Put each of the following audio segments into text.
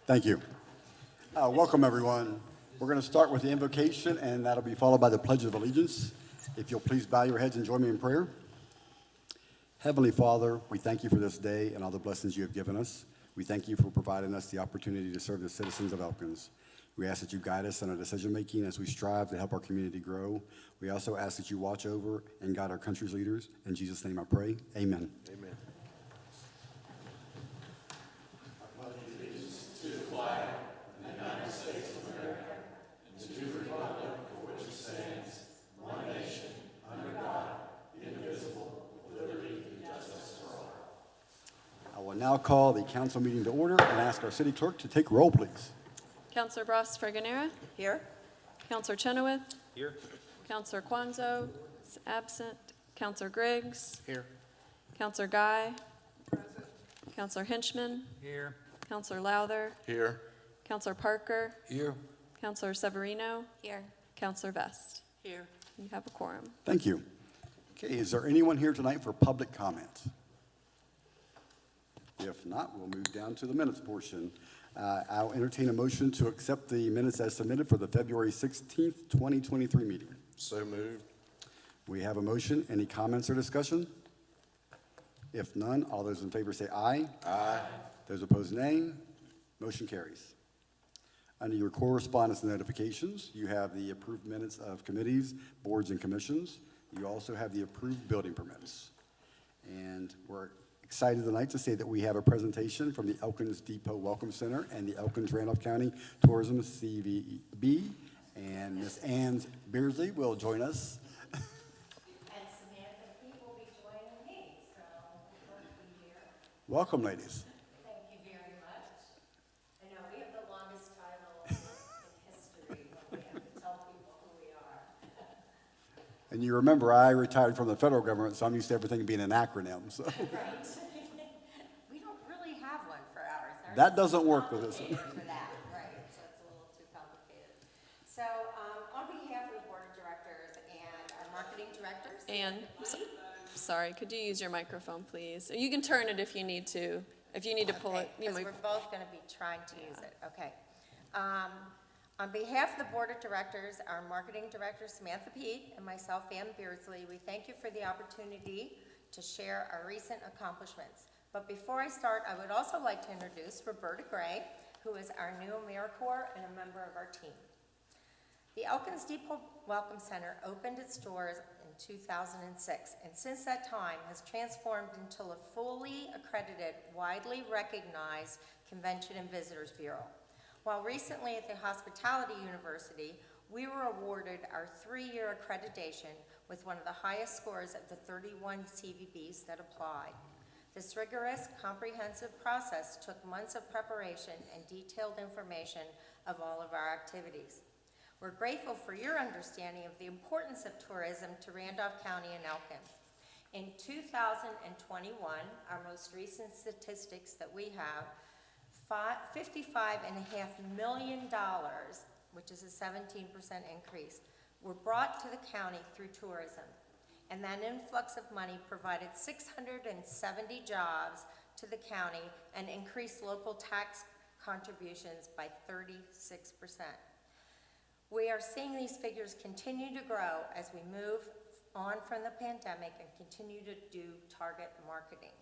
Thank you. Welcome, everyone. We're going to start with the invocation, and that'll be followed by the Pledge of Allegiance. If you'll please bow your heads and join me in prayer. Heavenly Father, we thank you for this day and all the blessings you have given us. We thank you for providing us the opportunity to serve the citizens of Elkins. We ask that you guide us in our decision-making as we strive to help our community grow. We also ask that you watch over and guide our country's leaders. In Jesus' name I pray, amen. Amen. I will now call the council meeting to order and ask our city clerk to take roll, please. Councilor Bras Fragonera. Here. Councilor Chenoweth. Here. Councilor Kwanzo is absent. Councilor Griggs. Here. Councilor Guy. Councilor Hinchman. Here. Councilor Lowther. Here. Councilor Parker. Here. Councilor Severino. Here. Councilor Vest. Here. You have a quorum. Thank you. Okay, is there anyone here tonight for public comment? If not, we'll move down to the minutes portion. I'll entertain a motion to accept the minutes as submitted for the February 16th, 2023 meeting. So moved. We have a motion. Any comments or discussion? If none, all those in favor say aye. Aye. Those opposed, nay. Motion carries. Under your correspondence and notifications, you have the approved minutes of committees, boards, and commissions. You also have the approved building permits. And we're excited tonight to say that we have a presentation from the Elkins Depot Welcome Center and the Elkins Randolph County Tourism CVB. And Ms. Ann Beardsley will join us. And Samantha P. will be joining me, so we'll be here. Welcome, ladies. Thank you very much. I know we have the longest title in history, but we have to tell people who we are. And you remember, I retired from the federal government, so I'm used to everything being an acronym. So Right. We don't really have one for ours. Ours that is doesn't work with this one. complicated For that, right, so it's a little too complicated. So, on behalf of the board of directors and our marketing directors. And, sorry, could you use your microphone, please? You can turn it if you need to. If you need to pull it. You Because might- we're both going to be trying to use it, okay. On behalf of the Board of Directors, our Marketing Director Samantha Pete and myself, Ann Beardsley, we thank you for the opportunity to share our recent accomplishments. But before I start, I would also like to introduce Roberta Gray, who is our new AmeriCorps and a member of our team. The Elkins Depot Welcome Center opened its doors in 2006, and since that time has transformed into a fully accredited, widely recognized Convention and Visitors Bureau. While recently at the Hospitality University, we were awarded our 3-year accreditation with one of the highest scores of the 31 CVBs that applied. This rigorous, comprehensive process took months of preparation and detailed information of all of our activities. We're grateful for your understanding of the importance of tourism to Randolph County and Elkins. In 2021, our most recent statistics that we have, $55.5 million, which is a 17% increase, were brought to the county through tourism. And that influx of money provided 670 jobs to the county and increased local tax contributions by 36%. We are seeing these figures continue to grow as we move on from the pandemic and continue to do target marketing.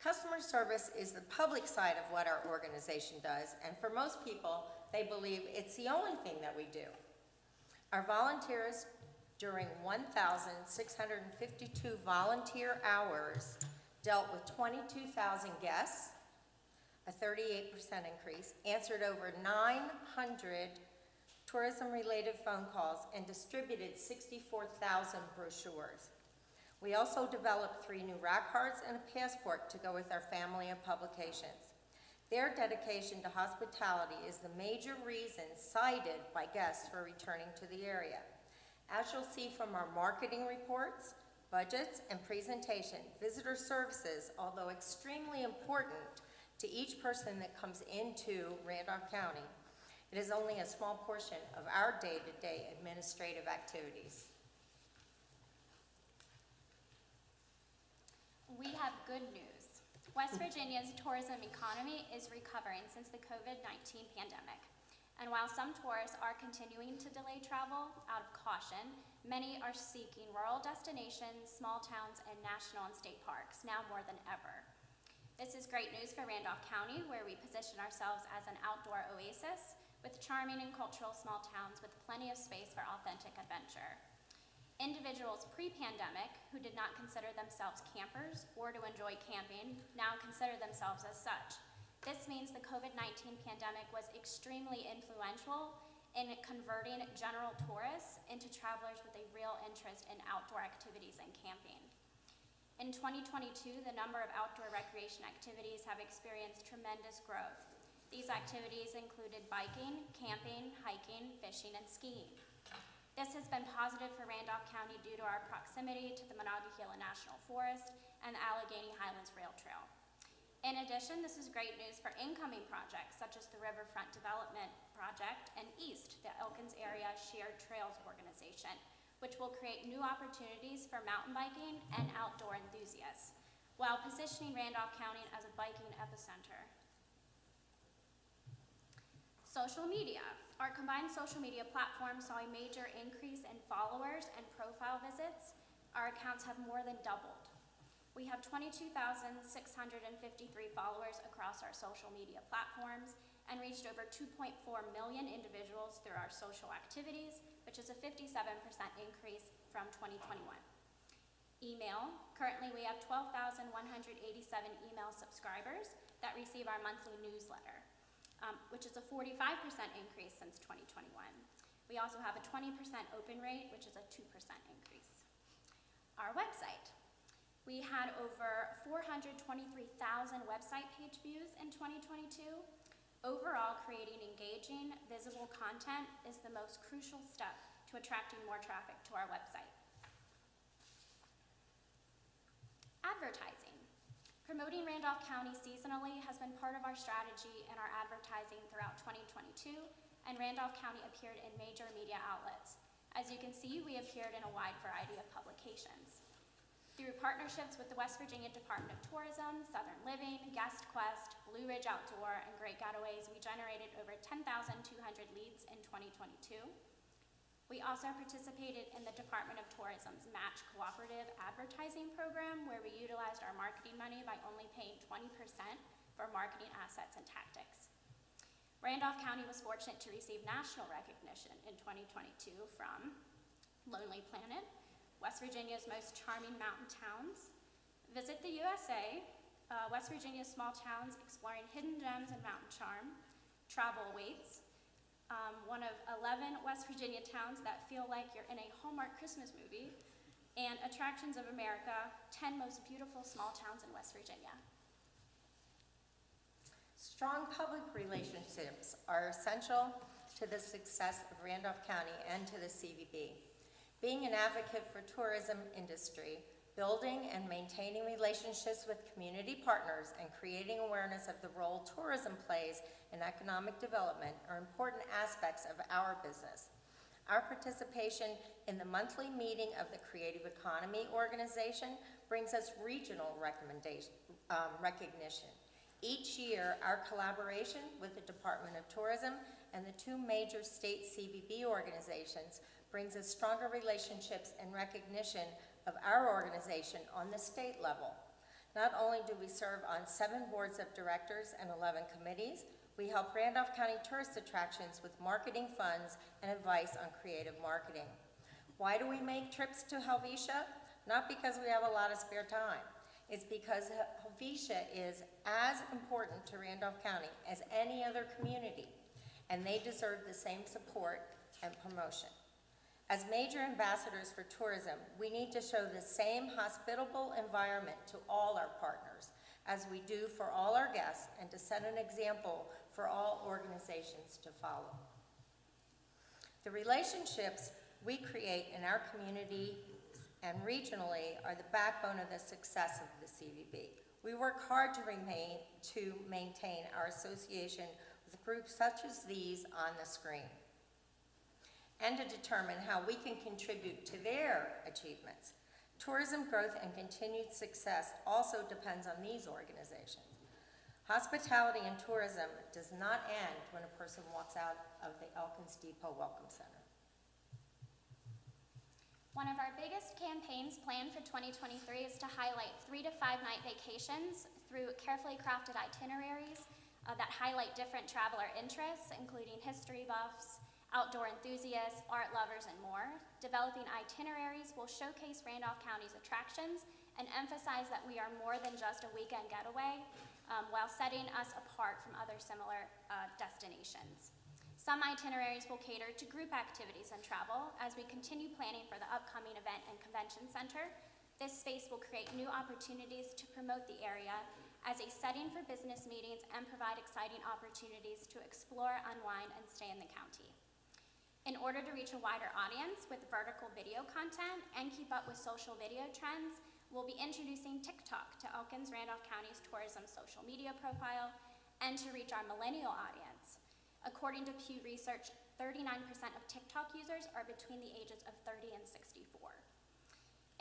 Customer service is the public side of what our organization does, and for most people, they believe it's the only thing that we do. Our volunteers, during 1,652 volunteer hours, dealt with 22,000 guests, a 38% increase, answered over 900 tourism-related phone calls, and distributed 64,000 brochures. We also developed 3 new rack cards and a passport to go with our family of publications. Their dedication to hospitality is the major reason cited by guests for returning to the area. As you'll see from our marketing reports, budgets, and presentation, visitor services, although extremely important to each person that comes into Randolph County, it is only a small portion of our day-to-day administrative activities. We have good news. West Virginia's tourism economy is recovering since the COVID-19 pandemic. And while some tourists are continuing to delay travel out of caution, many are seeking rural destinations, small towns, and national and state parks, now more than ever. This is great news for Randolph County, where we position ourselves as an outdoor oasis with charming and cultural small towns with plenty of space for authentic adventure. Individuals pre-pandemic who did not consider themselves campers or to enjoy camping now consider themselves as such. This means the COVID-19 pandemic was extremely influential in converting general tourists into travelers with a real interest in outdoor activities and camping. In 2022, the number of outdoor recreation activities have experienced tremendous growth. These activities included biking, camping, hiking, fishing, and skiing. This has been positive for Randolph County due to our proximity to the Monongahela National Forest and the Allegheny Highlands Rail Trail. In addition, this is great news for incoming projects such as the Riverfront Development Project and EAST, the Elkins Area Shared Trails Organization, which will create new opportunities for mountain biking and outdoor enthusiasts, while positioning Randolph County as a biking epicenter. Social media. Our combined social media platform saw a major increase in followers and profile visits. Our accounts have more than doubled. We have 22,653 followers across our social media platforms and reached over 2.4 million individuals through our social activities, which is a 57% increase from 2021. Email. Currently, we have 12,187 email subscribers that receive our monthly newsletter, which is a 45% increase since 2021. We also have a 20% open rate, which is a 2% increase. Our website. We had over 423,000 website page views in 2022. Overall, creating engaging, visible content is the most crucial step to attracting more traffic to our website. Advertising. Promoting Randolph County seasonally has been part of our strategy in our advertising throughout 2022, and Randolph County appeared in major media outlets. As you can see, we appeared in a wide variety of publications. Through partnerships with the West Virginia Department of Tourism, Southern Living, Guest Quest, Blue Ridge Outdoor, and Great Getaways, we generated over 10,200 leads in 2022. We also participated in the Department of Tourism's Match Cooperative Advertising Program, where we utilized our marketing money by only paying 20% for marketing assets and tactics. Randolph County was fortunate to receive national recognition in 2022 from Lonely Planet, West Virginia's Most Charming Mountain Towns, Visit the USA, West Virginia's Small Towns Exploring Hidden Gems and Mountain Charm, Travel Awaits, one of 11 West Virginia towns that feel like you're in a Hallmark Christmas movie, and Attractions of America, 10 Most Beautiful Small Towns in West Virginia. Strong public relationships are essential to the success of Randolph County and to the CVB. Being an advocate for tourism industry, building and maintaining relationships with community partners, and creating awareness of the role tourism plays in economic development are important aspects of our business. Our participation in the monthly meeting of the Creative Economy Organization brings us regional recognition. Each year, our collaboration with the Department of Tourism and the two major state CVB organizations brings us stronger relationships and recognition of our organization on the state level. Not only do we serve on 7 boards of directors and 11 committees, we help Randolph County tourist attractions with marketing funds and advice on creative marketing. Why do we make trips to Helvetia? Not because we have a lot of spare time. It's because Helvetia is as important to Randolph County as any other community, and they deserve the same support and promotion. As major ambassadors for tourism, we need to show the same hospitable environment to all our partners as we do for all our guests, and to set an example for all organizations to follow. The relationships we create in our community and regionally are the backbone of the success of the CVB. We work hard to maintain our association with groups such as these on the screen, and to determine how we can contribute to their achievements. Tourism growth and continued success also depends on these organizations. Hospitality and tourism does not end when a person walks out of the Elkins Depot Welcome Center. One of our biggest campaigns planned for 2023 is to highlight 3 to 5 night vacations through carefully crafted itineraries that highlight different traveler interests, including history buffs, outdoor enthusiasts, art lovers, and more. Developing itineraries will showcase Randolph County's attractions and emphasize that we are more than just a weekend getaway, while setting us apart from other similar destinations. Some itineraries will cater to group activities and travel. As we continue planning for the upcoming event and convention center, this space will create new opportunities to promote the area as a setting for business meetings and provide exciting opportunities to explore, unwind, and stay in the county. In order to reach a wider audience with vertical video content and keep up with social video trends, we'll be introducing TikTok to Elkins Randolph County's tourism social media profile and to reach our millennial audience. According to Pew Research, 39% of TikTok users are between the ages of 30 and 64.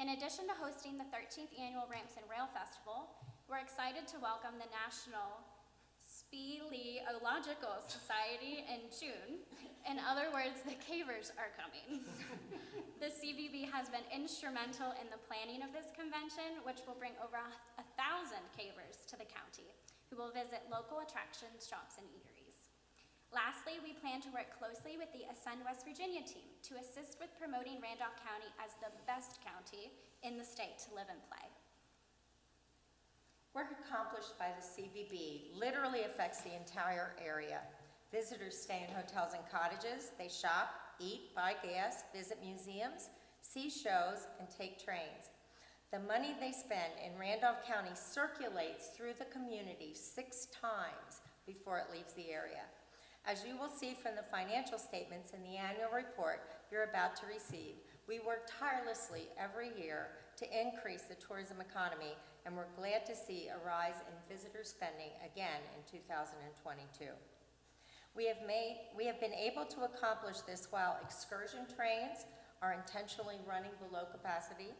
In addition to hosting the 13th annual Ramps and Rail Festival, we're excited to welcome the National Speleological Society in June. In other words, the cavers are coming. The CVB has been instrumental in the planning of this convention, which will bring over 1,000 cavers to the county, who will visit local attractions, shops, and eateries. Lastly, we plan to work closely with the Ascend West Virginia team to assist with promoting Randolph County as the best county in the state to live and play. Work accomplished by the CVB literally affects the entire area. Visitors stay in hotels and cottages, they shop, eat, buy gas, visit museums, see shows, and take trains. The money they spend in Randolph County circulates through the community 6 times before it leaves the area. As you will see from the financial statements in the annual report you're about to receive, we work tirelessly every year to increase the tourism economy, and we're glad to see a rise in visitor spending again in 2022. We have been able to accomplish this while excursion trains are intentionally running below capacity,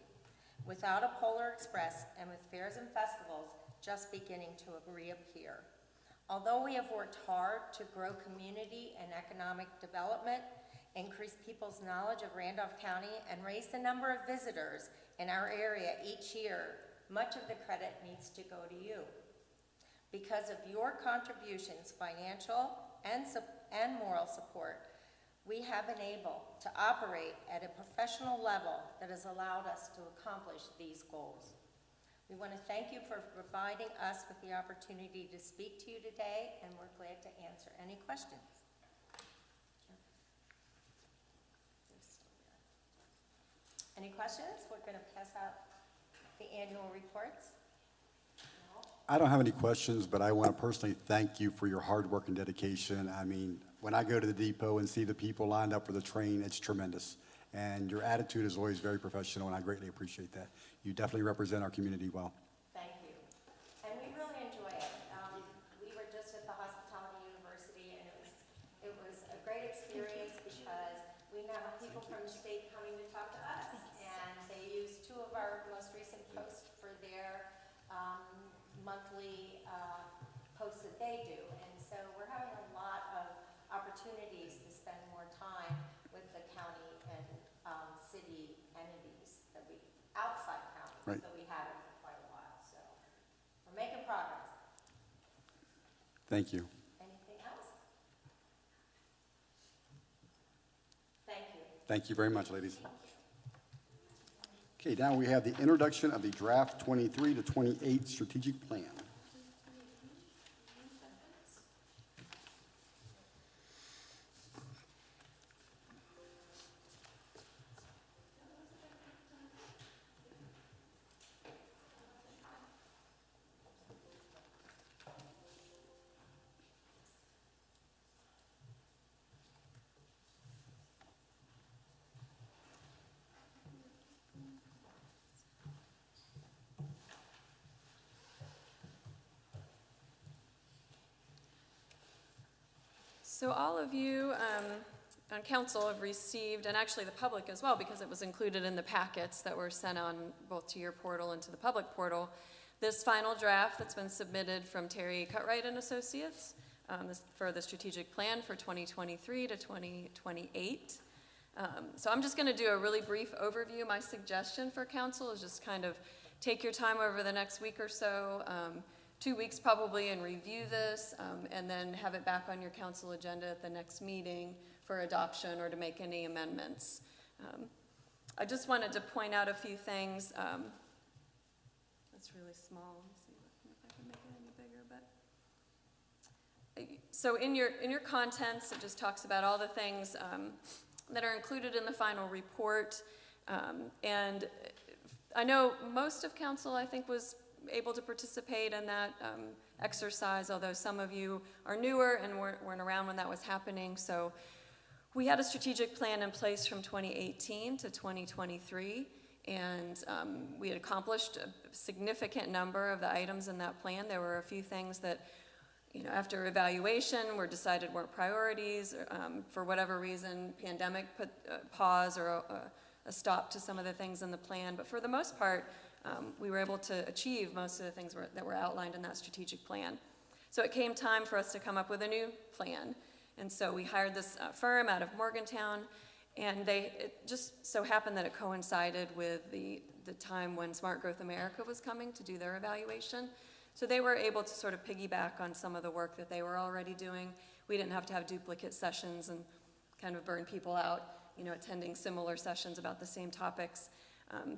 without a Polar Express, and with fairs and festivals just beginning to reappear. Although we have worked hard to grow community and economic development, increase people's knowledge of Randolph County, and raise the number of visitors in our area each year, much of the credit needs to go to you. Because of your contributions, financial and moral support, we have been able to operate at a professional level that has allowed us to accomplish these goals. We want to thank you for providing us with the opportunity to speak to you today, and we're glad to answer any questions. Any questions? We're going to pass out the annual reports. I don't have any questions, but I want to personally thank you for your hard work and dedication. I mean, when I go to the depot and see the people lined up for the train, it's tremendous. And your attitude is always very professional, and I greatly appreciate that. You definitely represent our community well. Thank you. And we really enjoy it. We were just at the Hospitality University, and it was a great experience because we now have people from the state coming to talk to us. And they used 2 of our most recent posts for their monthly posts that they do. And so we're having a lot of opportunities to spend more time with the county and city entities that we, outside counties, Right. that we haven't for quite a while. So we're making progress. Thank you. Anything else? Thank you. Thank you very much, ladies. Okay, now we have the introduction of the draft 23 to 28 strategic plan. So all of you on council have received, and actually the public as well, because it was included in the packets that were sent on both to your portal and to the public portal, this final draft that's been submitted from Terry Cutright and Associates for the strategic plan for 2023 to 2028. So I'm just going to do a really brief overview. My suggestion for council is just kind of take your time over the next week or so, 2 weeks probably, and review this, and then have it back on your council agenda at the next meeting for adoption or to make any amendments. I just wanted to point out a few things. That's really small. Let me see if I can make it any bigger. But so in your contents, it just talks about all the things that are included in the final report. And I know most of council, I think, was able to participate in that exercise, although some of you are newer and weren't around when that was happening. So we had a strategic plan in place from 2018 to 2023, and we had accomplished a significant number of the items in that plan. There were a few things that, after evaluation were decided weren't priorities. For whatever reason, pandemic put a pause or a stop to some of the things in the plan. But for the most part, we were able to achieve most of the things that were outlined in that strategic plan. So it came time for us to come up with a new plan. And so we hired this firm out of Morgantown, and it just so happened that it coincided with the time when Smart Growth America was coming to do their evaluation. So they were able to sort of piggyback on some of the work that they were already doing. We didn't have to have duplicate sessions and kind of burn people out, attending similar sessions about the same topics.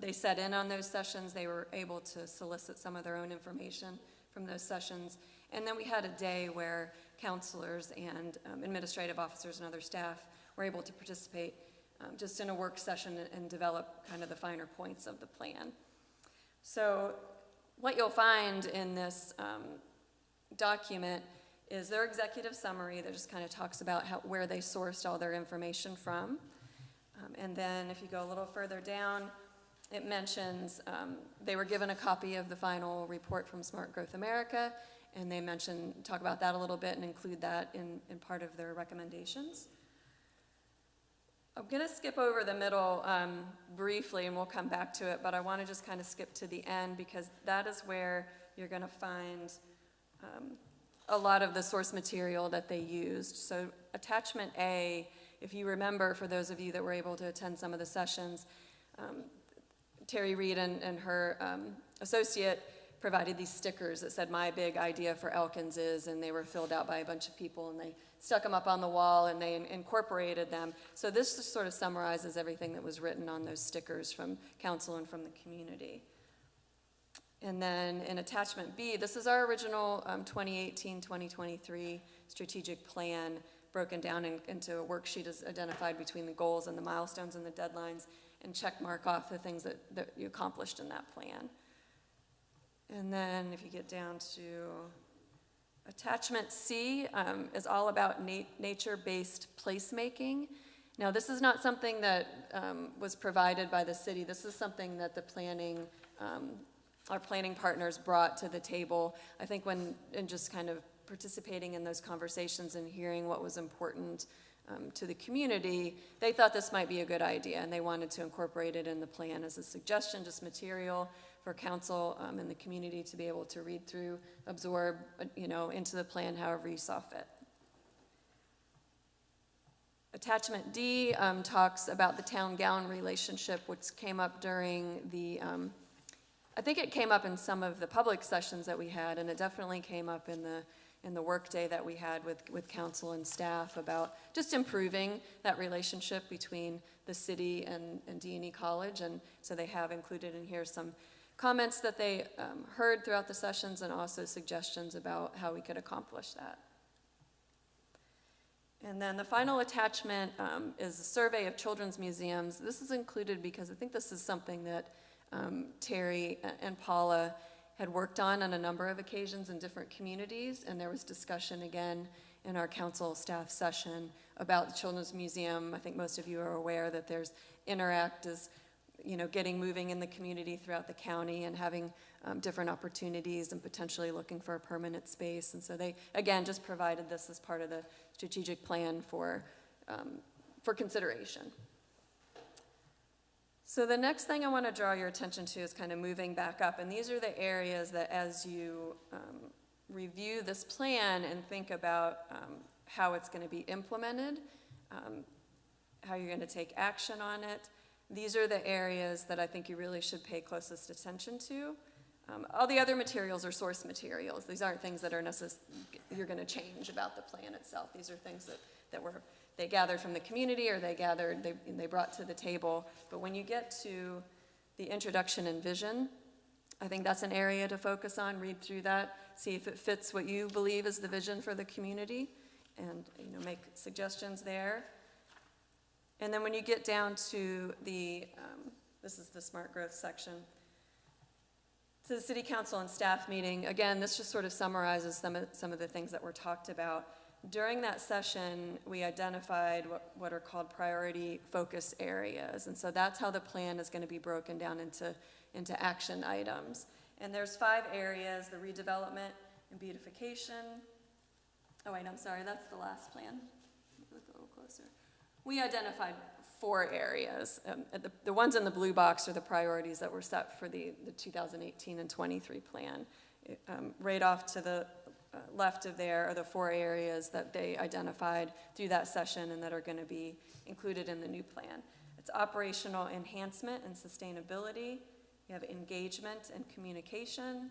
They set in on those sessions. They were able to solicit some of their own information from those sessions. And then we had a day where counselors and administrative officers and other staff were able to participate just in a work session and develop kind of the finer points of the plan. So what you'll find in this document is their executive summary that just kind of talks about where they sourced all their information from. And then if you go a little further down, it mentions they were given a copy of the final report from Smart Growth America, and they talk about that a little bit and include that in part of their recommendations. I'm going to skip over the middle briefly, and we'll come back to it, but I want to just kind of skip to the end because that is where you're going to find a lot of the source material that they used. So attachment A, if you remember, for those of you that were able to attend some of the sessions, Terry Reed and her associate provided these stickers that said, "My big idea for Elkins is," and they were filled out by a bunch of people, and they stuck them up on the wall, and they incorporated them. So this just sort of summarizes everything that was written on those stickers from council and from the community. And then in attachment B, this is our original 2018-2023 strategic plan, broken down into a worksheet as identified between the goals and the milestones and the deadlines, and check mark off the things that you accomplished in that plan. And then if you get down to attachment C, is all about nature-based placemaking. Now, this is not something that was provided by the city. This is something that our planning partners brought to the table. I think and just kind of participating in those conversations and hearing what was important to the community, they thought this might be a good idea, and they wanted to incorporate it in the plan as a suggestion, just material for council and the community to be able to read through, absorb, into the plan however you saw fit. Attachment D talks about the town-gown relationship, which came up during I think it came up in some of the public sessions that we had, and it definitely came up in the work day that we had with council and staff about just improving that relationship between the city and D&E College. And so they have included in here some comments that they heard throughout the sessions and also suggestions about how we could accomplish that. And then the final attachment is a survey of children's museums. This is included because I think this is something that Terry and Paula had worked on a number of occasions in different communities, and there was discussion again in our council staff session about the Children's Museum. I think most of you are aware that there's Interact is, getting moving in the community throughout the county and having different opportunities and potentially looking for a permanent space. And so they, again, just provided this as part of the strategic plan for for consideration. So the next thing I want to draw your attention to is kind of moving back up, and these are the areas that as you review this plan and think about how it's going to be implemented, how you're going to take action on it, these are the areas that I think you really should pay closest attention to. All the other materials are source materials. These aren't things that are you're going to change about the plan itself. These are things that they gathered from the community, or they brought to the table. But when you get to the introduction and vision, I think that's an area to focus on. Read through that, see if it fits what you believe is the vision for the community, and make suggestions there. And then when you get down to this is the smart growth section, to the City Council and staff meeting, again, this just sort of summarizes some of the things that were talked about. During that session, we identified what are called priority focus areas. And so that's how the plan is going to be broken down into action items. And there's 5 areas: the redevelopment and beautification. Oh wait, I'm sorry, that's the last plan. Look a little closer. We identified 4 areas. The ones in the blue box are the priorities that were set for the 2018 and 23 plan. Right off to the left of there are the 4 areas that they identified through that session and that are going to be included in the new plan. It's operational enhancement and sustainability. You have engagement and communication,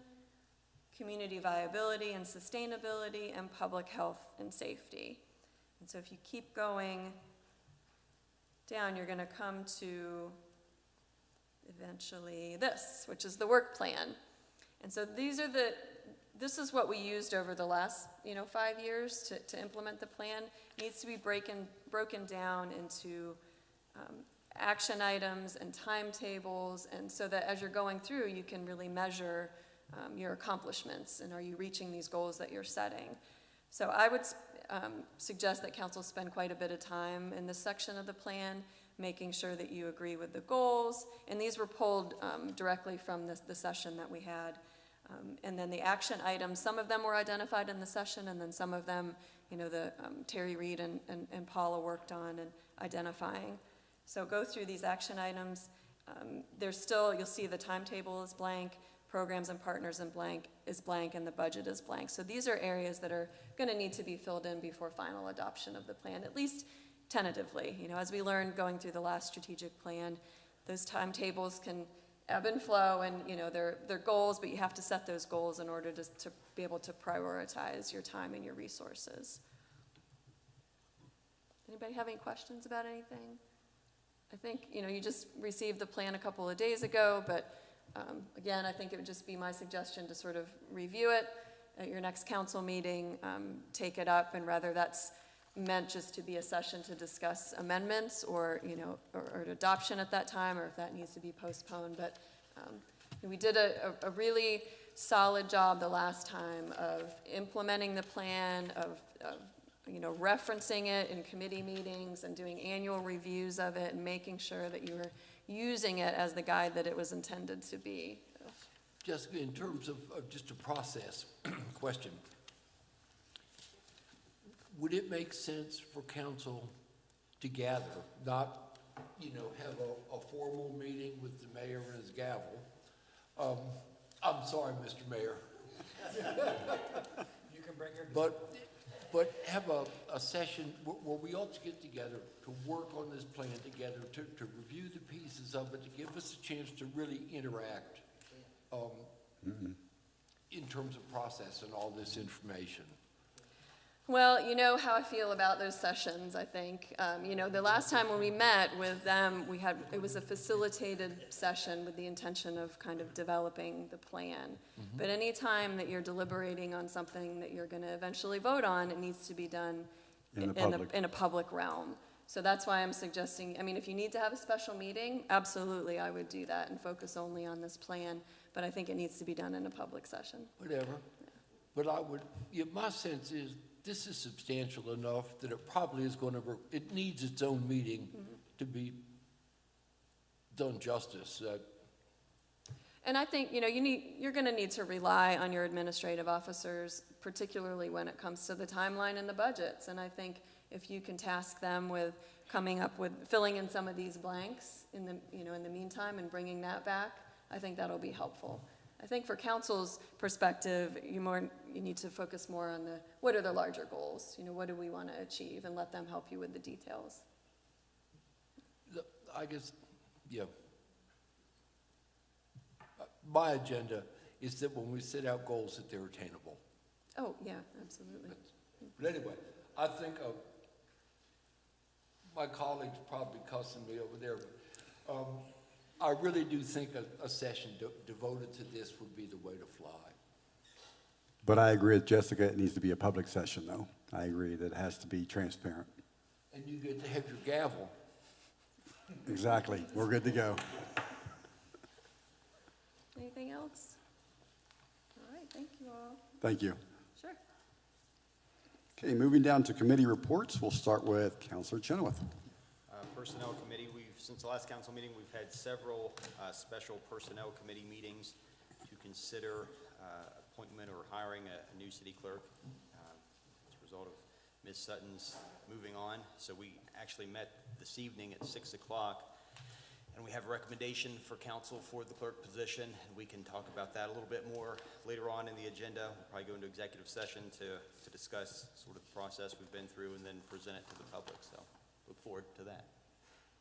community viability and sustainability, and public health and safety. And so if you keep going down, you're going to come to eventually this, which is the work plan. And so this is what we used over the last 5 years to implement the plan. It needs to be broken down into action items and timetables, and so that as you're going through, you can really measure your accomplishments, and are you reaching these goals that you're setting. So I would suggest that council spend quite a bit of time in this section of the plan, making sure that you agree with the goals, and these were pulled directly from the session that we had. And then the action items, some of them were identified in the session, and then some of them, Terry Reed and Paula worked on and identifying. So go through these action items. You'll see the timetable is blank, programs and partners is blank, and the budget is blank. So these are areas that are going to need to be filled in before final adoption of the plan, at least tentatively. As we learned going through the last strategic plan, those timetables can ebb and flow, and they're goals, but you have to set those goals in order to be able to prioritize your time and your resources. Anybody have any questions about anything? I think you just received the plan a couple of days ago, but again, I think it would just be my suggestion to sort of review it at your next council meeting, take it up, and whether that's meant just to be a session to discuss amendments or adoption at that time, or if that needs to be postponed. But we did a really solid job the last time of implementing the plan, of referencing it in committee meetings and doing annual reviews of it and making sure that you were using it as the guide that it was intended to be. Jessica, in terms of just a process question, would it make sense for council to gather, not, have a formal meeting with the mayor and his gavel? I'm sorry, Mr. Mayor. You can bring your. But have a session where we all get together to work on this plan together, to review the pieces of it, to give us a chance to really interact in terms of processing all this information. Well, you know how I feel about those sessions, I think. The last time when we met with them, it was a facilitated session with the intention of kind of developing the plan. Mm-hmm. But any time that you're deliberating on something that you're going to eventually vote on, it needs to be done in a public realm. So that's why I'm suggesting, if you need to have a special meeting, absolutely, I would do that and focus only on this plan. But I think it needs to be done in a public session. Whatever. Yeah. But my sense is, this is substantial enough that it probably is it needs its own meeting to be done justice. And I think, you're going to need to rely on your administrative officers, particularly when it comes to the timeline and the budgets. And I think if you can task them with coming up with, filling in some of these blanks in the, in the meantime and bringing that back, I think that'll be helpful. I think for council's perspective, you need to focus more on what are the larger goals? What do we want to achieve, and let them help you with the details. I guess, yeah. My agenda is that when we set out goals, that they're attainable. Oh, yeah, absolutely. But anyway, I think my colleagues probably cussing me over there, but I really do think a session devoted to this would be the way to fly. But I agree with Jessica, it needs to be a public session, though. I agree that it has to be transparent. And you get to have your gavel. Exactly. We're good to go. Anything else? All right, thank you all. Thank you. Sure. Okay, moving down to committee reports, we'll start with Councilor Chenoweth. Personnel Committee, since the last council meeting, we've had several special Personnel Committee meetings to consider appointment or hiring a new city clerk as a result of Ms. Sutton's moving on. So we actually met this evening at 6 o'clock, and we have a recommendation for council for the clerk position, and we can talk about that a little bit more later on in the agenda. We'll probably go into executive session to discuss sort of the process we've been through and then present it to the public. So look forward to that.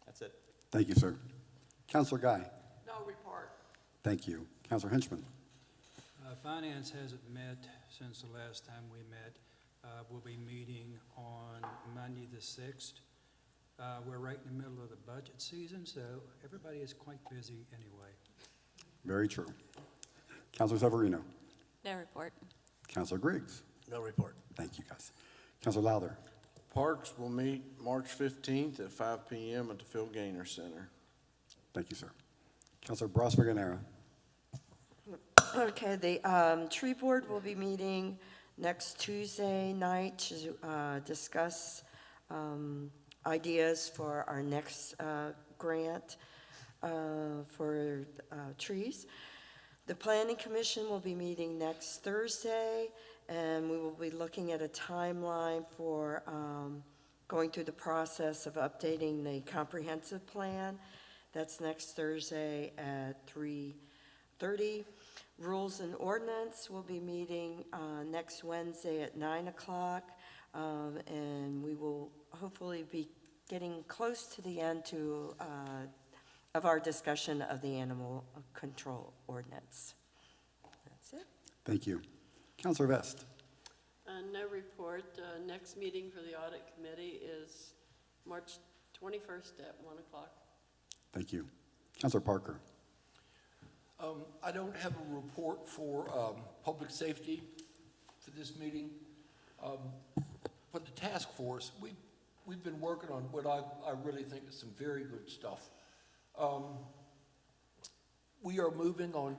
That's it. Thank you, sir. Councilor Guy. No report. Thank you. Councilor Henchman. Finance hasn't met since the last time we met. We'll be meeting on Monday the 6th. We're right in the middle of the budget season, so everybody is quite busy anyway. Very true. Councilor Severino. No report. Councilor Griggs. No report. Thank you, guys. Councilor Lowther. Parks will meet March 15th at 5 p.m. at the Phil Gaynor Center. Thank you, sir. Councilor Bros-Verganera. Okay, the tree board will be meeting next Tuesday night to discuss ideas for our next grant for trees. The planning commission will be meeting next Thursday, and we will be looking at a timeline for going through the process of updating the comprehensive plan. That's next Thursday at 3:30. Rules and Ordinance will be meeting next Wednesday at 9 o'clock, and we will hopefully be getting close to the end of our discussion of the Animal Control Ordinance. That's it. Thank you. Councilor Vest. No report. Next meeting for the Audit Committee is March 21st at 1 o'clock. Thank you. Councilor Parker. I don't have a report for public safety for this meeting. For the task force, we've been working on what I really think is some very good stuff. We are moving on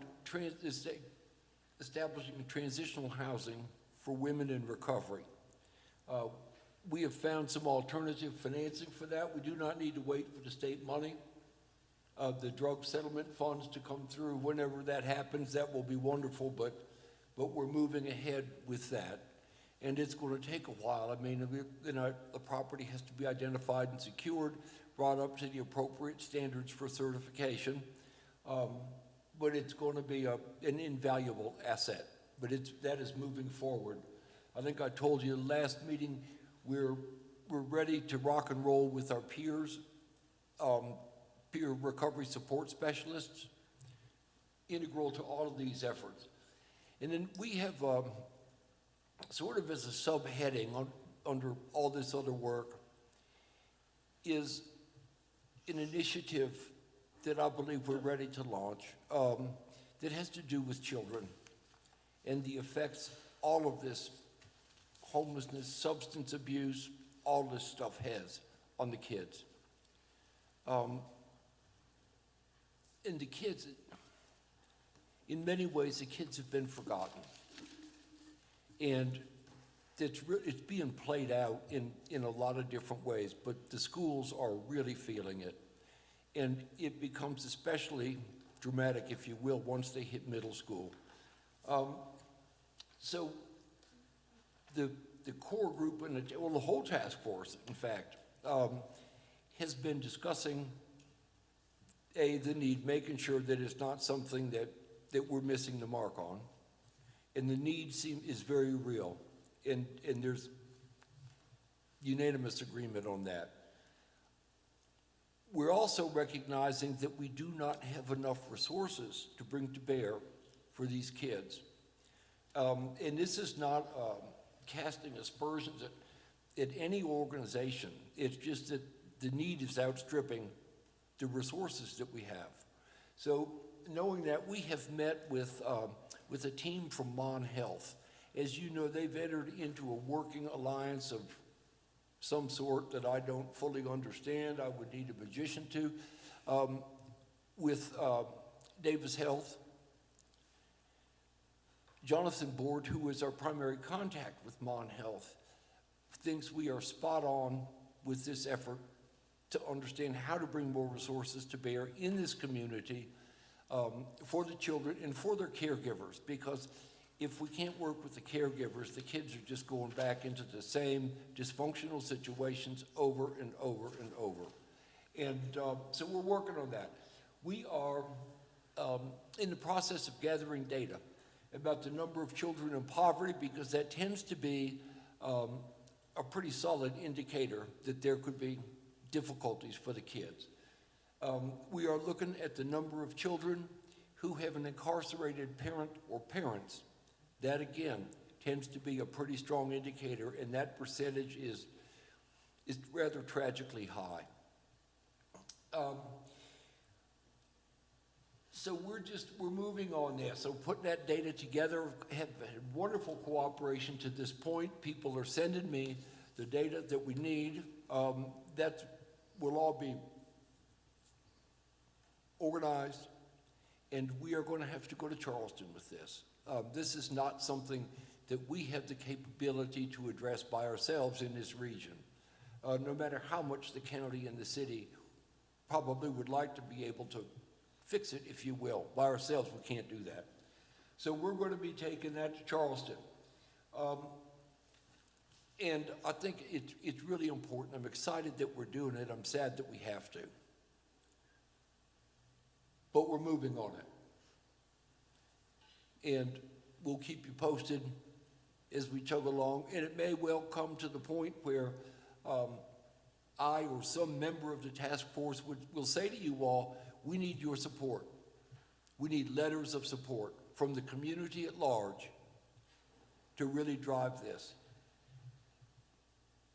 establishing transitional housing for women in recovery. We have found some alternative financing for that. We do not need to wait for the state money. The drug settlement funds to come through. Whenever that happens, that will be wonderful, but we're moving ahead with that. And it's going to take a while. I mean, the property has to be identified and secured, brought up to the appropriate standards for certification. But it's going to be an invaluable asset. But that is moving forward. I think I told you last meeting, we're ready to rock and roll with our peers. Peer recovery support specialists, integral to all of these efforts. And then we have sort of as a subheading under all this other work is an initiative that I believe we're ready to launch that has to do with children and the effects all of this homelessness, substance abuse, all this stuff has on the kids. And the kids, in many ways, the kids have been forgotten. And it's being played out in a lot of different ways, but the schools are really feeling it. And it becomes especially dramatic, if you will, once they hit middle school. So the core group, and the whole task force, in fact, has been discussing, the need, making sure that it's not something that we're missing the mark on. And the need is very real, and there's unanimous agreement on that. We're also recognizing that we do not have enough resources to bring to bear for these kids. And this is not casting aspersions at any organization. It's just that the need is outstripping the resources that we have. So knowing that, we have met with a team from Mon Health. As you know, they've entered into a working alliance of some sort that I don't fully understand. I would need a magician to, with Davis Health. Jonathan Board, who is our primary contact with Mon Health, thinks we are spot on with this effort to understand how to bring more resources to bear in this community for the children and for their caregivers, because if we can't work with the caregivers, the kids are just going back into the same dysfunctional situations over and over and over. And so we're working on that. We are in the process of gathering data about the number of children in poverty, because that tends to be a pretty solid indicator that there could be difficulties for the kids. We are looking at the number of children who have an incarcerated parent or parents. That, again, tends to be a pretty strong indicator, and that percentage is rather tragically high. So we're moving on there. So putting that data together, have had wonderful cooperation to this point. People are sending me the data that we need. That will all be organized, and we are going to have to go to Charleston with this. This is not something that we have the capability to address by ourselves in this region. No matter how much the county and the city probably would like to be able to fix it, if you will. By ourselves, we can't do that. So we're going to be taking that to Charleston. And I think it's really important. I'm excited that we're doing it. I'm sad that we have to. But we're moving on it. And we'll keep you posted as we chug along. And it may well come to the point where I or some member of the task force will say to you all, we need your support. We need letters of support from the community at large to really drive this.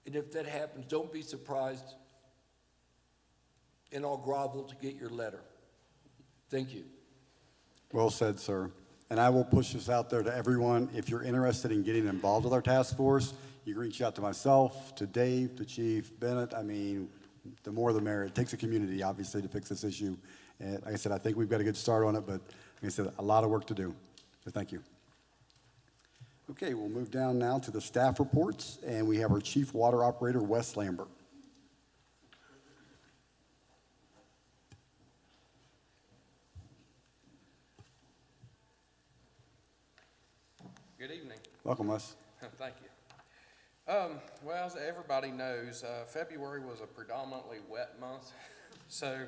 And if that happens, don't be surprised, and I'll grovel to get your letter. Thank you. Well said, sir. And I will push this out there to everyone. If you're interested in getting involved with our task force, you can reach out to myself, to Dave, to Chief Bennett. I mean, the more the merrier. It takes a community, obviously, to fix this issue. And like I said, I think we've got a good start on it, but like I said, a lot of work to do. So thank you. Okay, we'll move down now to the staff reports, and we have our Chief Water Operator, Wes Lambert. Good evening. Welcome, Wes. Thank you. Well, as everybody knows, February was a predominantly wet month. So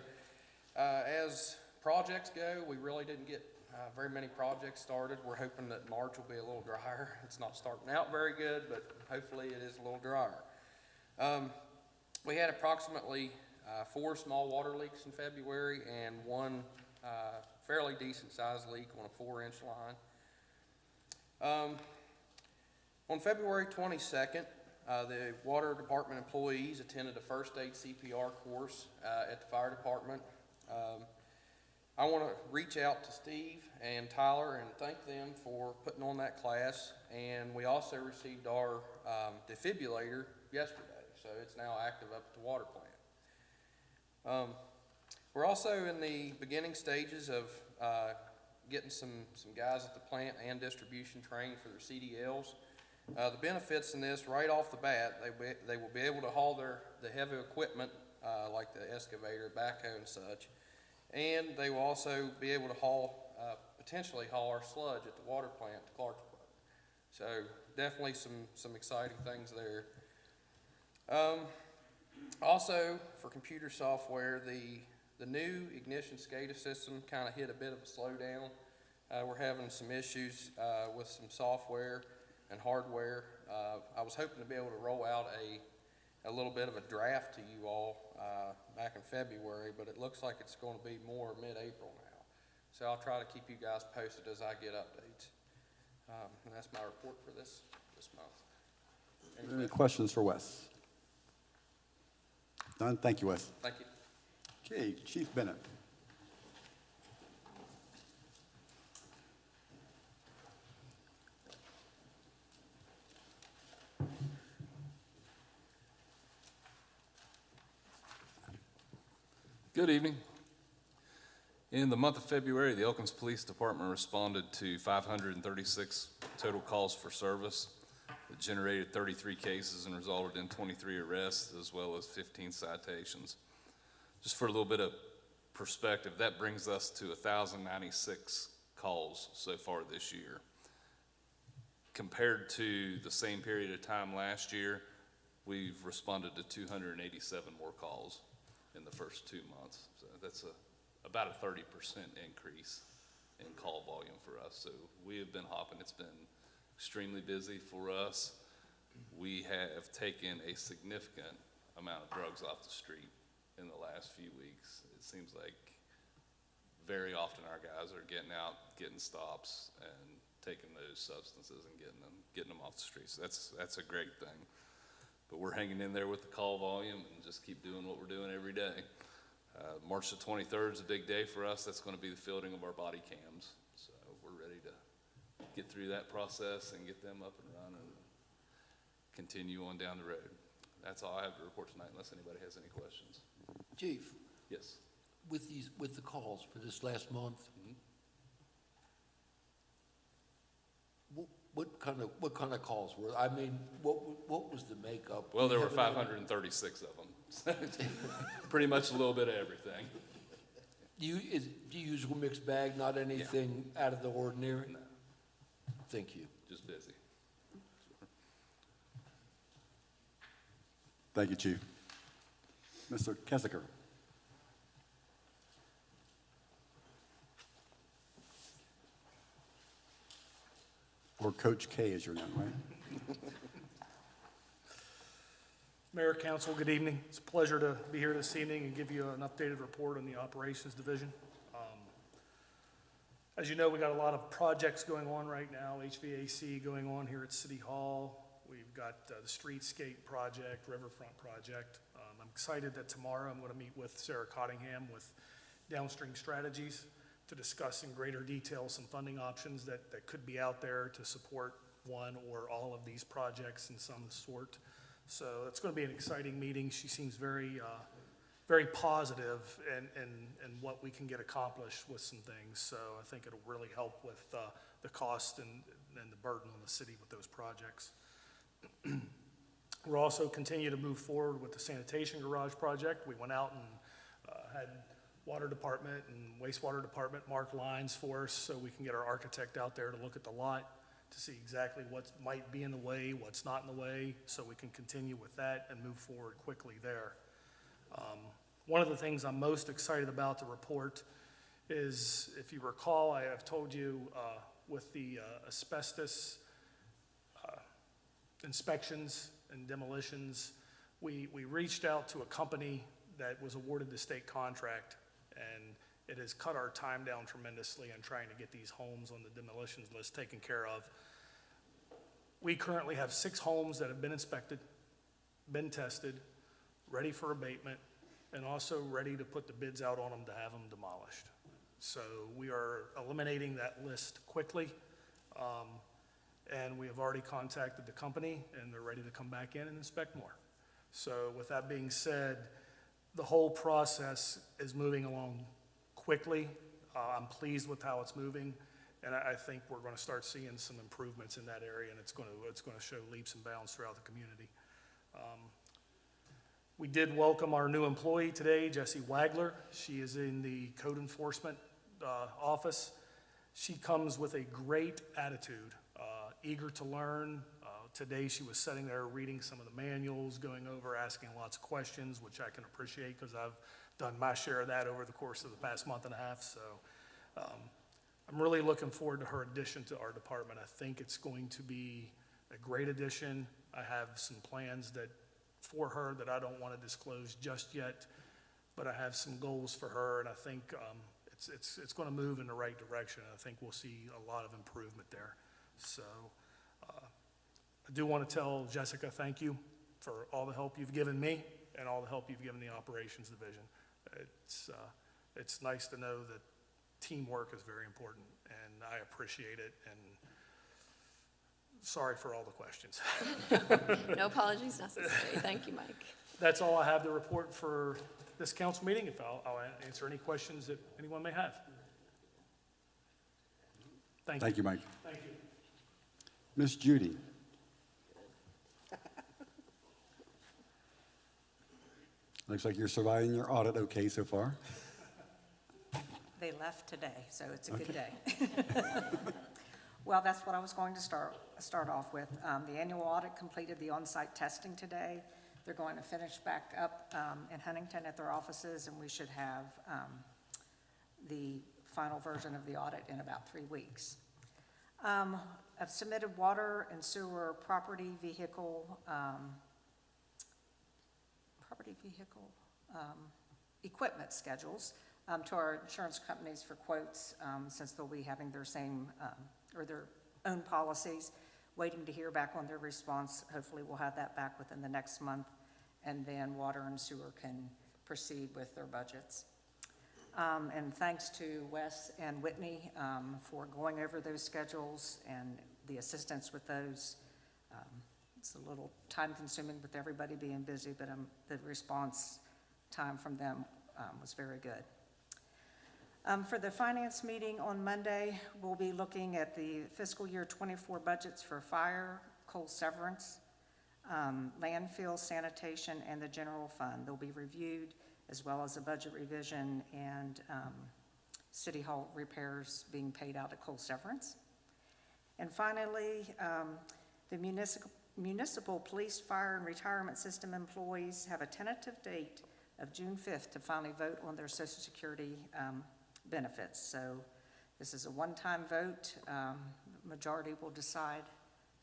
as projects go, we really didn't get very many projects started. We're hoping that March will be a little drier. It's not starting out very good, but hopefully it is a little drier. We had approximately 4 small water leaks in February and 1 fairly decent sized leak on a 4-inch line. On February 22nd, the water department employees attended a first aid CPR course at the fire department. I want to reach out to Steve and Tyler and thank them for putting on that class. And we also received our defibrillator yesterday, so it's now active up at the water plant. We're also in the beginning stages of getting some guys at the plant and distribution trained for their CDLs. The benefits in this, right off the bat, they will be able to haul the heavy equipment like the excavator, backhoe, and such. And they will also be able to potentially haul our sludge at the water plant to Clarksburg. So definitely some exciting things there. Also, for computer software, the new ignition SCADA system kind of hit a bit of a slowdown. We're having some issues with some software and hardware. I was hoping to be able to roll out a little bit of a draft to you all back in February, but it looks like it's going to be more mid-April now. So I'll try to keep you guys posted as I get updates. And that's my report for this month. Any questions for Wes? None? Thank you, Wes. Thank you. Okay, Chief Bennett. Good evening. In the month of February, the Elkins Police Department responded to 536 total calls for service. It generated 33 cases and resulted in 23 arrests as well as 15 citations. Just for a little bit of perspective, that brings us to 1,096 calls so far this year. Compared to the same period of time last year, we've responded to 287 more calls in the first 2 months. So that's about a 30% increase in call volume for us. So we have been hopping. It's been extremely busy for us. We have taken a significant amount of drugs off the street in the last few weeks. It seems like very often our guys are getting out, getting stops, and taking those substances and getting them off the streets. So that's a great thing. But we're hanging in there with the call volume and just keep doing what we're doing every day. March the 23rd is a big day for us. That's going to be the fielding of our body cams. So we're ready to get through that process and get them up and running and continue on down the road. That's all I have to report tonight, unless anybody has any questions. Chief, Yes. with the calls for this last month, what kind of calls were, I mean, what was the makeup? Well, there were Do you have an 536 of them. Pretty much a little bit of everything. Do you use a mixed bag, not anything out of the ordinary? No. Thank you. Just busy. Thank you, Chief. Mr. Kessiker. Or Coach K is your name, right? Mayor, Council, good evening. It's a pleasure to be here this evening and give you an updated report on the Operations Division. As you know, we got a lot of projects going on right now, HVAC going on here at City Hall. We've got the streetscape project, riverfront project. I'm excited that tomorrow I'm going to meet with Sarah Cottingham with Downstream Strategies to discuss in greater detail some funding options that could be out there to support one or all of these projects in some sort. So it's going to be an exciting meeting. She seems very positive in what we can get accomplished with some things. So I think it'll really help with the cost and the burden on the city with those projects. We'll also continue to move forward with the sanitation garage project. We went out and had Water Department and Wastewater Department mark lines for us so we can get our architect out there to look at the lot to see exactly what might be in the way, what's not in the way, so we can continue with that and move forward quickly there. One of the things I'm most excited about the report is, if you recall, I have told you with the asbestos inspections and demolitions, we reached out to a company that was awarded the state contract, and it has cut our time down tremendously in trying to get these homes on the demolitions list taken care of. We currently have 6 homes that have been inspected, been tested, ready for abatement, and also ready to put the bids out on them to have them demolished. So we are eliminating that list quickly, and we have already contacted the company, and they're ready to come back in and inspect more. So with that being said, the whole process is moving along quickly. I'm pleased with how it's moving, and I think we're going to start seeing some improvements in that area, and it's going to show leaps and bounds throughout the community. We did welcome our new employee today, Jessie Wagler. She is in the code enforcement office. She comes with a great attitude, eager to learn, Today, she was sitting there reading some of the manuals, going over, asking lots of questions, which I can appreciate because I've done my share of that over the course of the past month and a half. So I'm really looking forward to her addition to our department. I think it's going to be a great addition. I have some plans for her that I don't want to disclose just yet, but I have some goals for her, and I think it's going to move in the right direction. I think we'll see a lot of improvement there. So I do want to tell Jessica thank you for all the help you've given me and all the help you've given the operations division. It's nice to know that teamwork is very important, and I appreciate it, and sorry for all the questions. No apologies necessary. Thank you, Mike. That's all I have to report for this council meeting. If I'll answer any questions that anyone may have. Thank you. Thank you, Mike. Thank you. Miss Judy. Looks like you're surviving your audit okay so far. They left today, so it's a good day. Well, that's what I was going to start off with. The annual audit completed the on-site testing today. They're going to finish back up in Huntington at their offices, and we should have the final version of the audit in about 3 weeks. I've submitted water and sewer property vehicle equipment schedules to our insurance companies for quotes, since they'll be having their same, or their own policies, waiting to hear back on their response. Hopefully we'll have that back within the next month, and then water and sewer can proceed with their budgets. And thanks to Wes and Whitney for going over those schedules and the assistance with those. It's a little time-consuming with everybody being busy, but the response time from them was very good. For the finance meeting on Monday, we'll be looking at the fiscal year 24 budgets for fire, coal severance, landfill, sanitation, and the general fund. They'll be reviewed, as well as a budget revision and city hall repairs being paid out of coal severance. And finally, the municipal police, fire, and retirement system employees have a tentative date of June 5th to finally vote on their Social Security benefits. So this is a one-time vote. Majority will decide.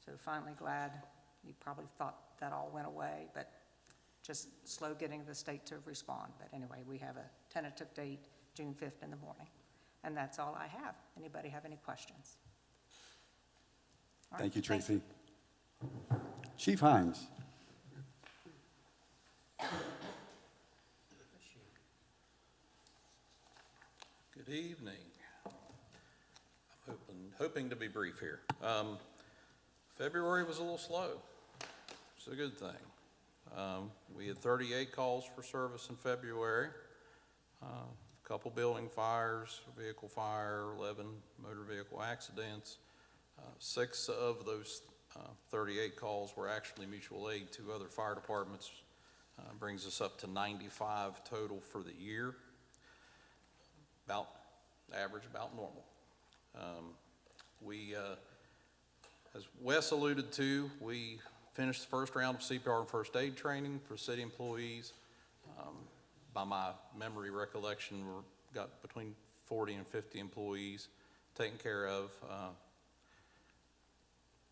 So finally glad. You probably thought that all went away, but just slow getting the state to respond. But anyway, we have a tentative date, June 5th in the morning. And that's all I have. Anybody have any questions? All right, Thank you, Tracy. Chief Hines. Good evening. I'm hoping to be brief here. February was a little slow. It's a good thing. We had 38 calls for service in February, a couple building fires, a vehicle fire, 11 motor vehicle accidents. 6 of those 38 calls were actually mutual aid to other fire departments. Brings us up to 95 total for the year. About average, about normal. As Wes alluded to, we finished the first round of CPR and first aid training for city employees. By my memory recollection, we've got between 40 and 50 employees taken care of.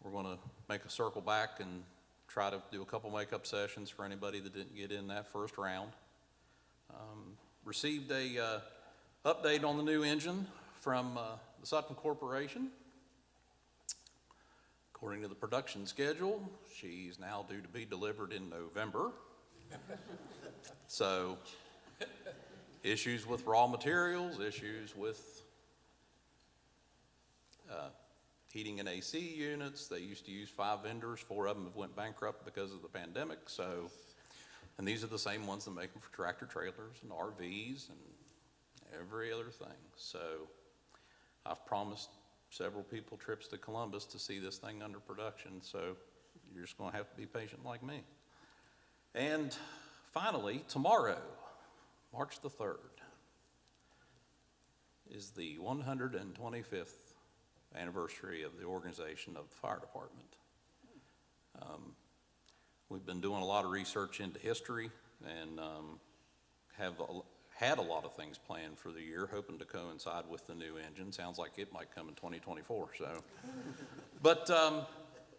We're going to make a circle back and try to do a couple makeup sessions for anybody that didn't get in that first round. Received a update on the new engine from the Sutton Corporation. According to the production schedule, she's now due to be delivered in November. So, issues with raw materials, issues with heating and AC units. They used to use 5 vendors, 4 of them have went bankrupt because of the pandemic. So, and these are the same ones that make them for tractor trailers and RVs and every other thing. So I've promised several people trips to Columbus to see this thing under production. So you're just going to have to be patient like me. And finally, tomorrow, March the 3rd, is the 125th anniversary of the organization of the fire department. We've been doing a lot of research into history and had a lot of things planned for the year, hoping to coincide with the new engine. Sounds like it might come in 2024, so. But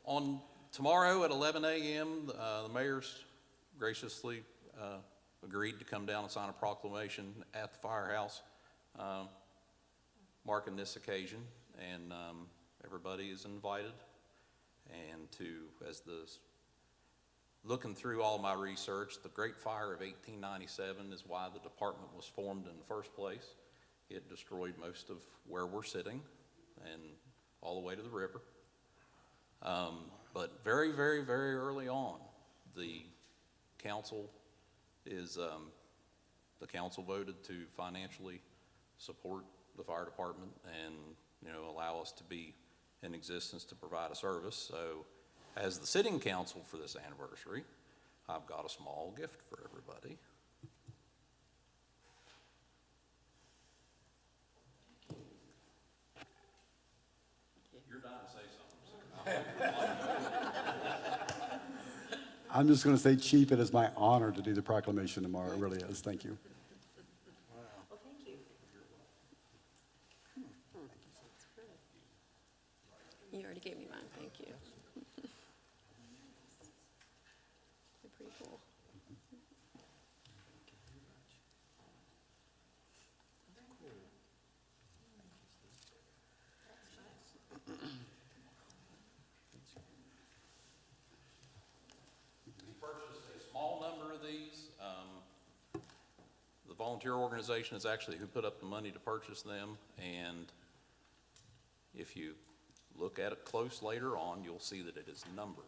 on tomorrow at 11 a.m., the mayor's graciously agreed to come down and sign a proclamation at the firehouse marking this occasion, and everybody is invited. And looking through all my research, the Great Fire of 1897 is why the department was formed in the first place. It destroyed most of where we're sitting and all the way to the river. But very, very, very early on, the council voted to financially support the fire department and, allow us to be in existence to provide a service. So as the sitting council for this anniversary, I've got a small gift for everybody. You're dying to say something. I'm just going to say, Chief, it is my honor to do the proclamation tomorrow. It really is. Thank you. Well, thank you. You already gave me mine, thank you. They're pretty cool. We purchased a small number of these. The volunteer organization is actually who put up the money to purchase them, and if you look at it close later on, you'll see that it is numbered.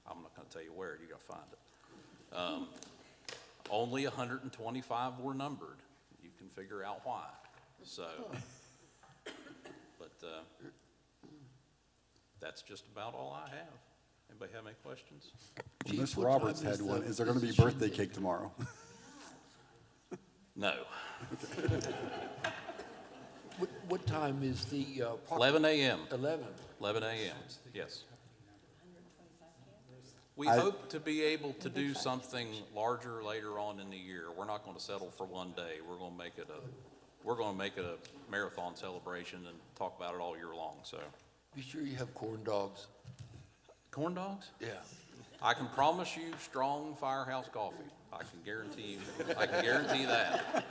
I'm not going to tell you where, you got to find it. Only 125 were numbered. You can figure out why. So, but that's just about all I have. Anybody have any questions? Well, Chief, Miss what Roberts time is had one. the- Is there going to be is the birthday Sunday? cake tomorrow? No. What time is the? 11 a.m. 11. 11 a.m., yes. We I- hope to be able to do something larger later on in the year. We're not going to settle for one day. We're going to make it a marathon celebration and talk about it all year long, so. Be sure you have corn dogs. Corn dogs? Yeah. I can promise you strong firehouse coffee. I can guarantee that.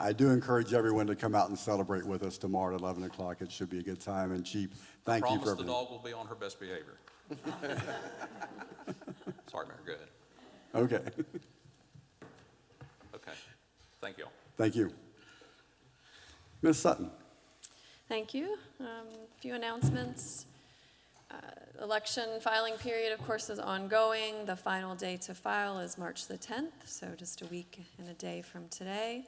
I do encourage everyone to come out and celebrate with us tomorrow at 11 o'clock. It should be a good time. And Chief, thank you for Promise the everything. dog will be on her best behavior. Sorry, Mayor, go ahead. Okay. Okay, thank you all. Thank you. Ms. Sutton. Thank you. A few announcements. Election filing period, of course, is ongoing. The final day to file is March the 10th, so just a week and a day from today.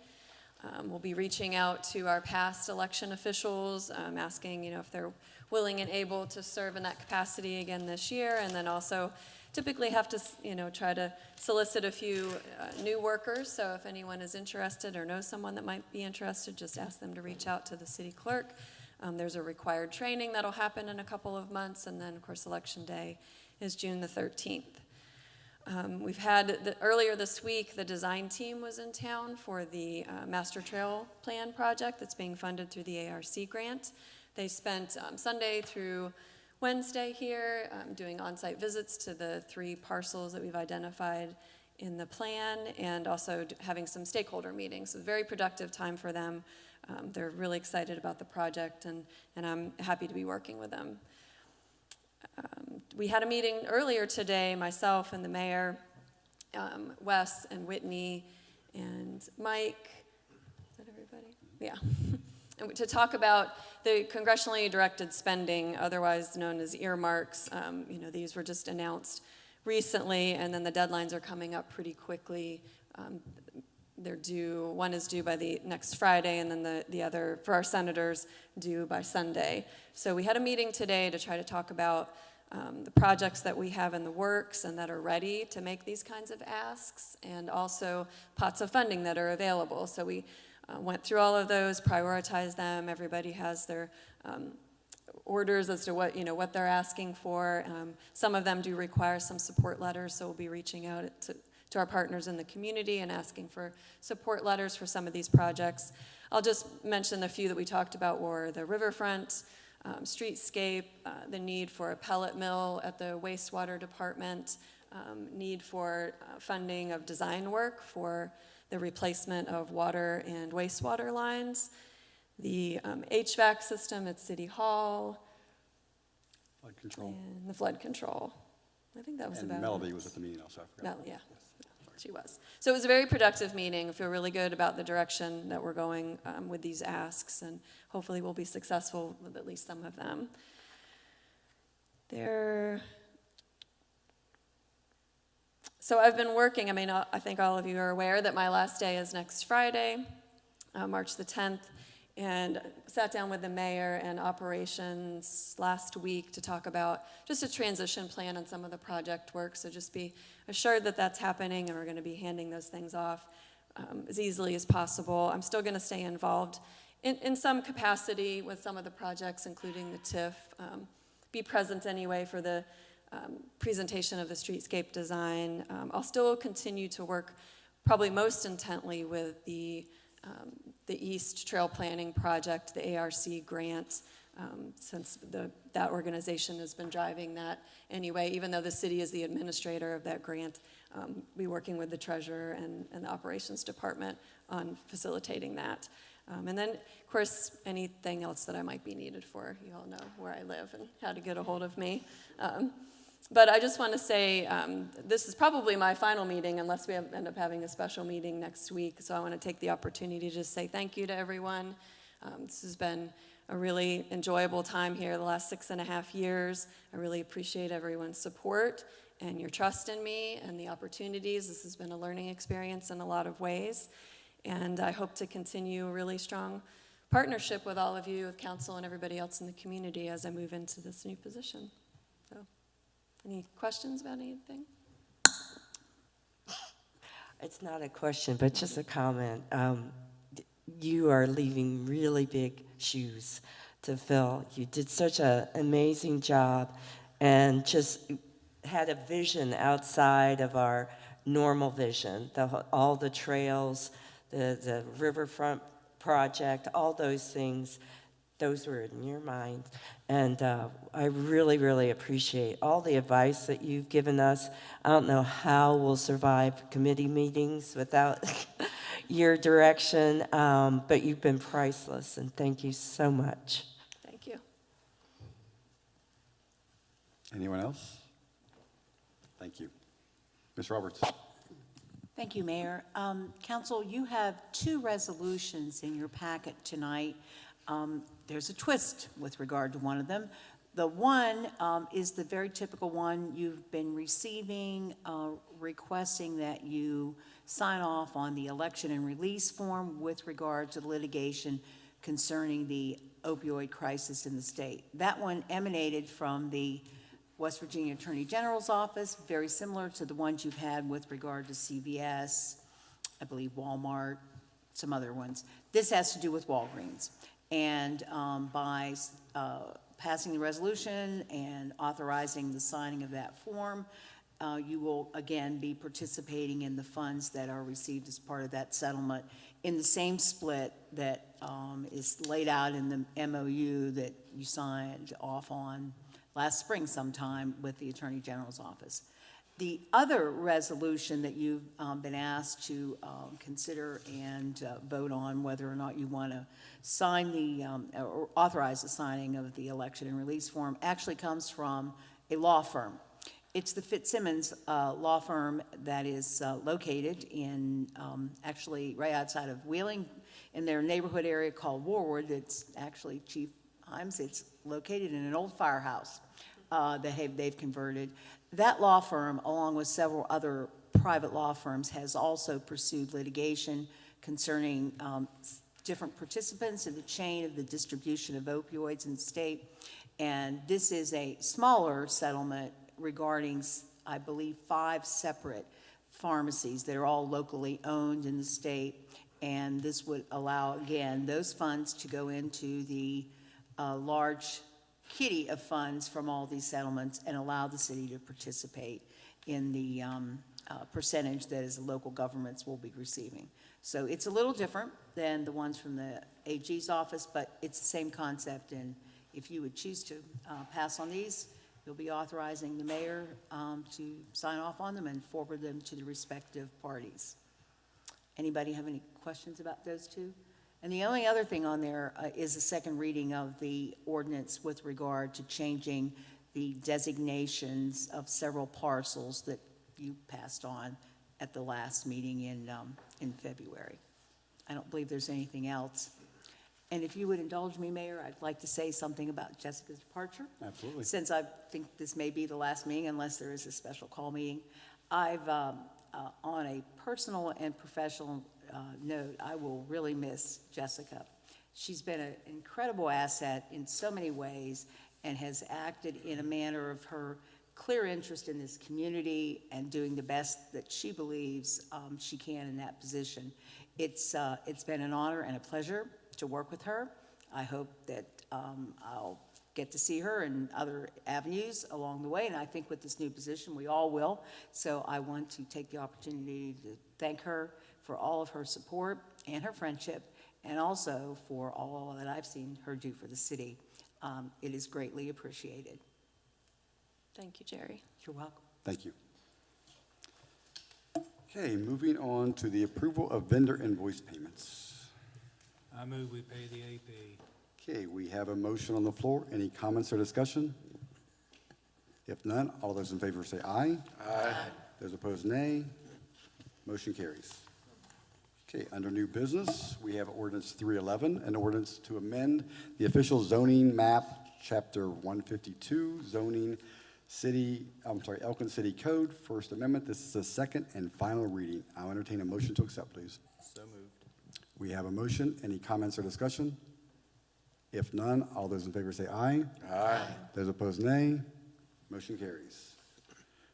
We'll be reaching out to our past election officials, asking, if they're willing and able to serve in that capacity again this year, and then also typically have to, try to solicit a few new workers. So if anyone is interested or knows someone that might be interested, just ask them to reach out to the city clerk. There's a required training that'll happen in a couple of months, and then, of course, Election Day is June the 13th. We've had, earlier this week, the design team was in town for the Master Trail Plan project that's being funded through the ARC grant. They spent Sunday through Wednesday here doing on-site visits to the 3 parcels that we've identified in the plan, and also having some stakeholder meetings. So very productive time for them. They're really excited about the project, and I'm happy to be working with them. We had a meeting earlier today, myself and the mayor, Wes and Whitney and Mike. Is that everybody? Yeah. And to talk about the congressionally directed spending, otherwise known as earmarks. These were just announced recently, and then the deadlines are coming up pretty quickly. They're due, one is due by the next Friday, and then the other, for our senators, due by Sunday. So we had a meeting today to try to talk about the projects that we have in the works and that are ready to make these kinds of asks, and also pots of funding that are available. So we went through all of those, prioritized them. Everybody has their orders as to what, what they're asking for. Some of them do require some support letters, so we'll be reaching out to our partners in the community and asking for support letters for some of these projects. I'll just mention the few that we talked about were the riverfront, streetscape, the need for a pellet mill at the wastewater department, need for funding of design work for the replacement of water and wastewater lines, the HVAC system at City Hall, Flood control. and the flood control. I think that was And about Melody it. was at the meeting also, I forgot. Yeah, she was. So it was a very productive meeting. I feel really good about the direction that we're going with these asks, and hopefully we'll be successful with at least some of them. So I've been working, I think all of you are aware that my last day is next Friday, March the 10th, and sat down with the mayor and operations last week to talk about just a transition plan on some of the project work, so just be assured that that's happening, and we're going to be handing those things off as easily as possible. I'm still going to stay involved in some capacity with some of the projects, including the TIF, be present anyway for the presentation of the streetscape design. I'll still continue to work probably most intently with the East Trail Planning Project, the ARC grant, since that organization has been driving that anyway, even though the city is the administrator of that grant, be working with the treasurer and the operations department on facilitating that. And then, of course, anything else that I might be needed for, you all know where I live and how to get a hold of me. But I just want to say this is probably my final meeting unless we end up having a special meeting next week. So I want to take the opportunity to just say thank you to everyone. This has been a really enjoyable time here the last 6.5 years. I really appreciate everyone's support and your trust in me and the opportunities. This has been a learning experience in a lot of ways. And I hope to continue a really strong partnership with all of you, with council and everybody else in the community as I move into this new position. So, any questions about anything? It's not a question, but just a comment. You are leaving really big shoes to fill. You did such an amazing job and just had a vision outside of our normal vision. All the trails, the riverfront project, all those things, those were in your mind. And I really, really appreciate all the advice that you've given us. I don't know how we'll survive committee meetings without your direction, but you've been priceless, and thank you so much. Thank you. Anyone else? Thank you. Ms. Roberts. Thank you, Mayor. Council, you have 2 resolutions in your packet tonight. There's a twist with regard to one of them. The one is the very typical one you've been receiving, requesting that you sign off on the election and release form with regard to litigation concerning the opioid crisis in the state. That one emanated from the West Virginia Attorney General's office, very similar to the ones you've had with regard to CVS, I believe Walmart, some other ones. This has to do with Walgreens. And by passing the resolution and authorizing the signing of that form, you will again be participating in the funds that are received as part of that settlement in the same split that is laid out in the MOU that you signed off on last spring sometime with the Attorney General's office. The other resolution that you've been asked to consider and vote on whether or not you want to sign or authorize the signing of the election and release form actually comes from a law firm. It's the Fitzsimmons law firm that is located in actually right outside of Wheeling in their neighborhood area called Warwood. It's actually Chief Himes. It's located in an old firehouse that they've converted. That law firm, along with several other private law firms, has also pursued litigation concerning different participants in the chain of the distribution of opioids in the state. And this is a smaller settlement regarding, I believe, 5 separate pharmacies that are all locally owned in the state. And this would allow, again, those funds to go into the large kitty of funds from all these settlements and allow the city to participate in the percentage that as the local governments will be receiving. So it's a little different than the ones from the AG's office, but it's the same concept. And if you would choose to pass on these, you'll be authorizing the mayor to sign off on them and forward them to the respective parties. Anybody have any questions about those two? And the only other thing on there is the second reading of the ordinance with regard to changing the designations of several parcels that you passed on at the last meeting in February. I don't believe there's anything else. And if you would indulge me, Mayor, I'd like to say something about Jessica's departure. Absolutely. Since I think this may be the last meeting, unless there is a special call meeting. I've, on a personal and professional note, I will really miss Jessica. She's been an incredible asset in so many ways and has acted in a manner of her clear interest in this community and doing the best that she believes she can in that position. It's been an honor and a pleasure to work with her. I hope that I'll get to see her in other avenues along the way, and I think with this new position, we all will. So I want to take the opportunity to thank her for all of her support and her friendship, and also for all that I've seen her do for the city. It is greatly appreciated. Thank you, Jerry. You're welcome. Thank you. Okay, moving on to the approval of vendor invoice payments. I move we pay the AP. Okay, we have a motion on the floor. Any comments or discussion? If none, all those in favor say aye. Aye. Those opposed, nay. Motion carries. Okay, under new business, we have ordinance 311, an ordinance to amend the official zoning map, chapter 152, zoning Elkins City Code, First Amendment. This is the second and final reading. I'll entertain a motion to accept, please. So moved. We have a motion. Any comments or discussion? If none, all those in favor say aye. Aye. Those opposed, nay. Motion carries.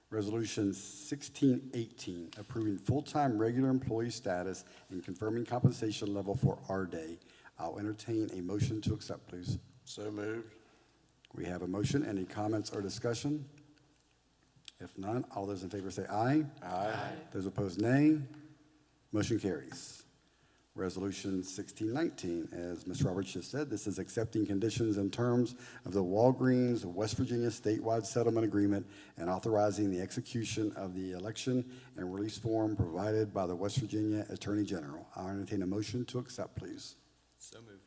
Resolution 1618, approving full-time regular employee status and confirming compensation level for R-Day. I'll entertain a motion to accept, please. So moved. We have a motion. Any comments or discussion? If none, all those in favor say aye. Aye. Those opposed, nay. Motion carries. Resolution 1619, as Ms. Roberts just said, this is accepting conditions and terms of the Walgreens West Virginia statewide settlement agreement and authorizing the execution of the election and release form provided by the West Virginia Attorney General. I'll entertain a motion to accept, please. So moved.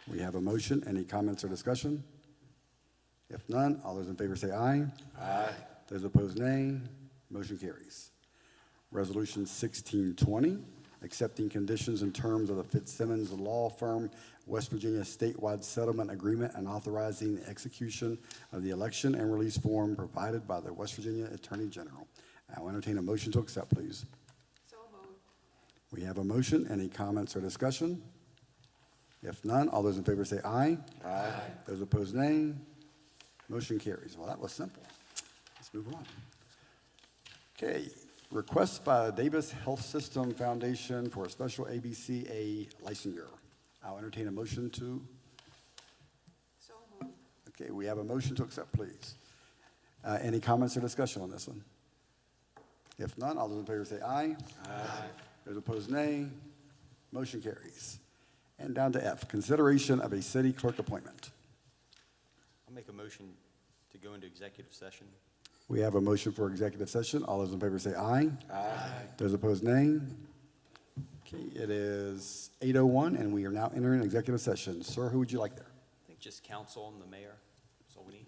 We have a motion. Any comments or discussion? If none, all those in favor say aye. Aye. Those opposed, nay. Motion carries. Resolution 1620, accepting conditions and terms of the Fitzsimmons Law Firm West Virginia statewide settlement agreement and authorizing the execution of the election and release form provided by the West Virginia Attorney General. I'll entertain a motion to accept, please. So moved. We have a motion. Any comments or discussion? If none, all those in favor say aye. Aye. Those opposed, nay. Motion carries. Well, that was simple. Let's move on. Okay. Request by the Davis Health System Foundation for a special ABCA licensure. I'll entertain a motion to. So moved. Okay, we have a motion to accept, please. Any comments or discussion on this one? If none, all those in favor say aye. Aye. Those opposed, nay. Motion carries. And down to F, consideration of a city clerk appointment. I'll make a motion to go into executive session. We have a motion for executive session. All those in favor say aye. Aye. Those opposed, nay. Okay, it is 8:01, and we are now entering executive session. Sir, who would you like there? I think just council and the mayor. That's all we need.